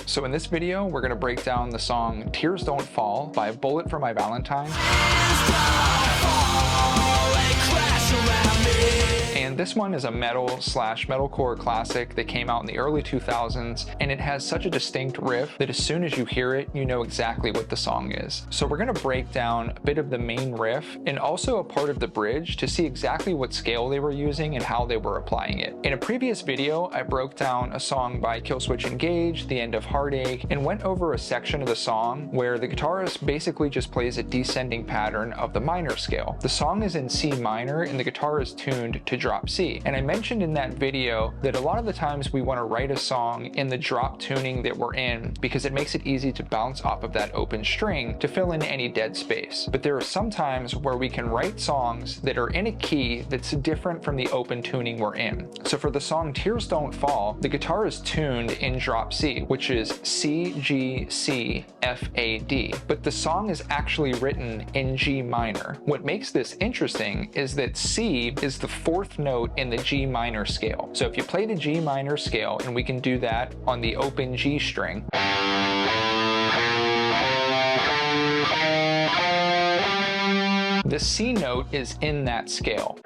So in this video, we're going to break down the song Tears Don't Fall by Bullet for My Valentine. And this one is a metal/metalcore classic that came out in the early 2000s, and it has such a distinct riff that as soon as you hear it, you know exactly what the song is. So we're going to break down a bit of the main riff and also a part of the bridge to see exactly what scale they were using and how they were applying it. In a previous video, I broke down a song by Killswitch Engage, The End of Heartache, and went over a section of the song where the guitarist basically just plays a descending pattern of the minor scale. The song is in C minor and the guitar is tuned to drop C. And I mentioned in that video that a lot of the times we want to write a song in the drop tuning that we're in because it makes it easy to bounce off of that open string to fill in any dead space. But there are some times where we can write songs that are in a key that's different from the open tuning we're in. So for the song Tears Don't Fall, the guitar is tuned in drop C, which is C, G, C, F, A, D. But the song is actually written in G minor. What makes this interesting is that C is the fourth note in the G minor scale. So if you play the G minor scale, and we can do that on the open G string, the C note is in that scale.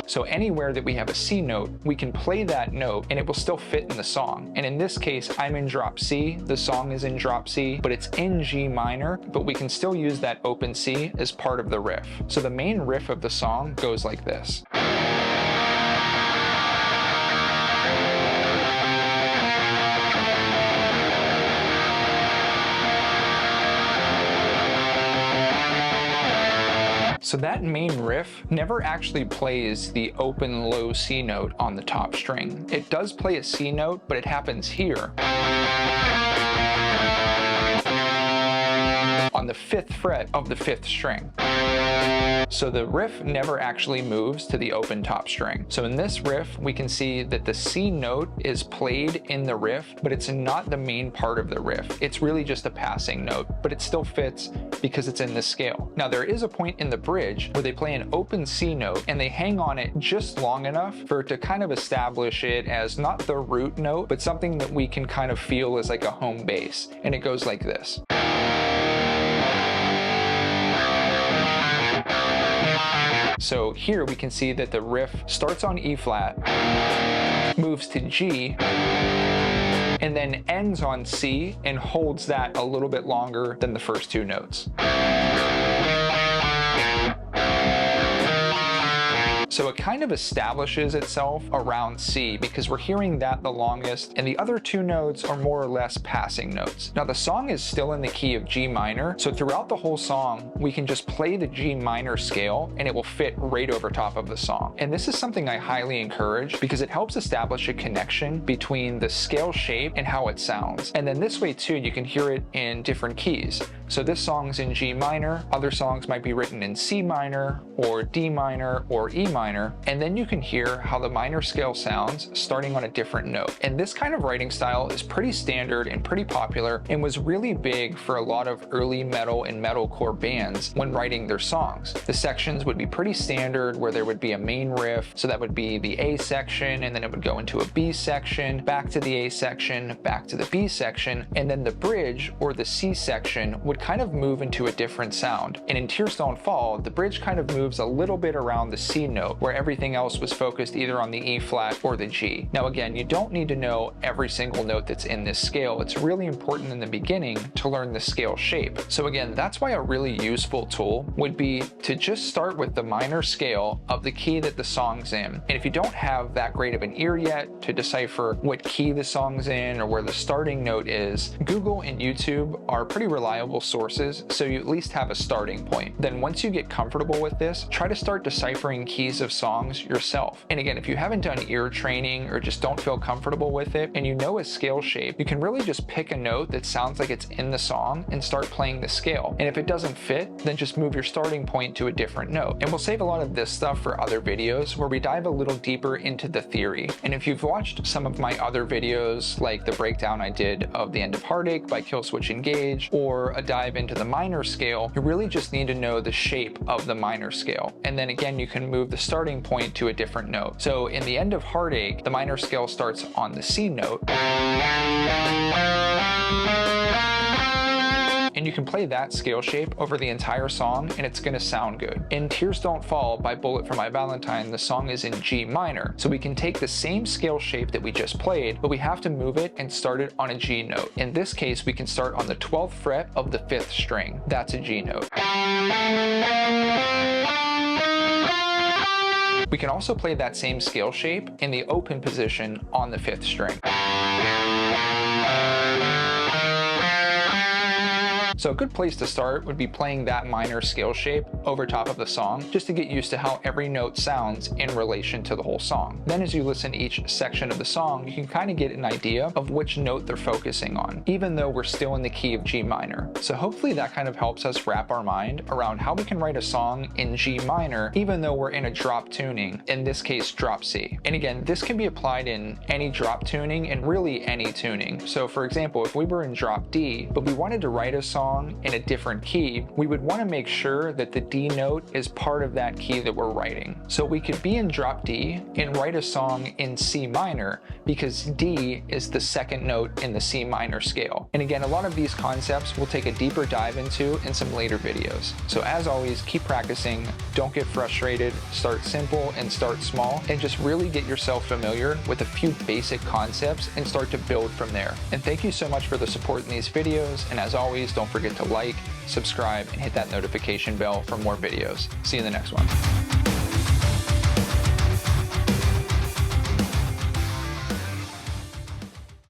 So anywhere that we have a C note, we can play that note and it will still fit in the song. And in this case, I'm in drop C, the song is in drop C, but it's in G minor, but we can still use that open C as part of the riff. So the main riff of the song goes like this. So that main riff never actually plays the open low C note on the top string. It does play a C note, but it happens here on the 5th fret of the 5th string. So the riff never actually moves to the open top string. So in this riff, we can see that the C note is played in the riff, but it's not the main part of the riff. It's really just a passing note, but it still fits because it's in this scale. Now there is a point in the bridge where they play an open C note and they hang on it just long enough for it to kind of establish it as not the root note, but something that we can kind of feel as like a home base. And it goes like this. So here we can see that the riff starts on E flat, moves to G, and then ends on C and holds that a little bit longer than the first two notes. So it kind of establishes itself around C because we're hearing that the longest, and the other two notes are more or less passing notes. Now the song is still in the key of G minor, so throughout the whole song, we can just play the G minor scale and it will fit right over top of the song. And this is something I highly encourage because it helps establish a connection between the scale shape and how it sounds. And then this way too, you can hear it in different keys. So this song's in G minor, other songs might be written in C minor or D minor or E minor, and then you can hear how the minor scale sounds starting on a different note. And this kind of writing style is pretty standard and pretty popular and was really big for a lot of early metal and metalcore bands when writing their songs. The sections would be pretty standard where there would be a main riff, so that would be the A section, and then it would go into a B section, back to the A section, back to the B section, and then the bridge or the C section would kind of move into a different sound. And in Tears Don't Fall, the bridge kind of moves a little bit around the C note, where everything else was focused either on the E flat or the G. Now again, you don't need to know every single note that's in this scale. It's really important in the beginning to learn the scale shape. So again, that's why a really useful tool would be to just start with the minor scale of the key that the song's in. And if you don't have that great of an ear yet to decipher what key the song's in or where the starting note is, Google and YouTube are pretty reliable sources, so you at least have a starting point. Then once you get comfortable with this, try to start deciphering keys of songs yourself. And again, if you haven't done ear training or just don't feel comfortable with it and you know a scale shape, you can really just pick a note that sounds like it's in the song and start playing the scale. And if it doesn't fit, then just move your starting point to a different note. And we'll save a lot of this stuff for other videos where we dive a little deeper into the theory. And if you've watched some of my other videos, like the breakdown I did of The End of Heartache by Killswitch Engage, or a dive into the minor scale, you really just need to know the shape of the minor scale. And then again, you can move the starting point to a different note. So in the end of Heartache, the minor scale starts on the C note, and you can play that scale shape over the entire song and it's gonna sound good. In Tears Don't Fall by Bullet for My Valentine, the song is in G minor, so we can take the same scale shape that we just played, but we have to move it and start it on a G note. In this case, we can start on the 12th fret of the 5th string. That's a G note. We can also play that same scale shape in the open position on the 5th string. So a good place to start would be playing that minor scale shape over top of the song, just to get used to how every note sounds in relation to the whole song. Then as you listen to each section of the song, you can kind of get an idea of which note they're focusing on, even though we're still in the key of G minor. So hopefully that kind of helps us wrap our mind around how we can write a song in G minor, even though we're in a drop tuning, in this case drop C. And again, this can be applied in any drop tuning and really any tuning. So for example, if we were in drop D, but we wanted to write a song in a different key, we would want to make sure that the D note is part of that key that we're writing. So we could be in drop D and write a song in C minor because D is the second note in the C minor scale. And again, a lot of these concepts we'll take a deeper dive into in some later videos. So as always, keep practicing, don't get frustrated, start simple and start small, and just really get yourself familiar with a few basic concepts and start to build from there. And thank you so much for the support in these videos, and as always, don't forget to like, subscribe, and hit that notification bell for more videos. See you in the next one.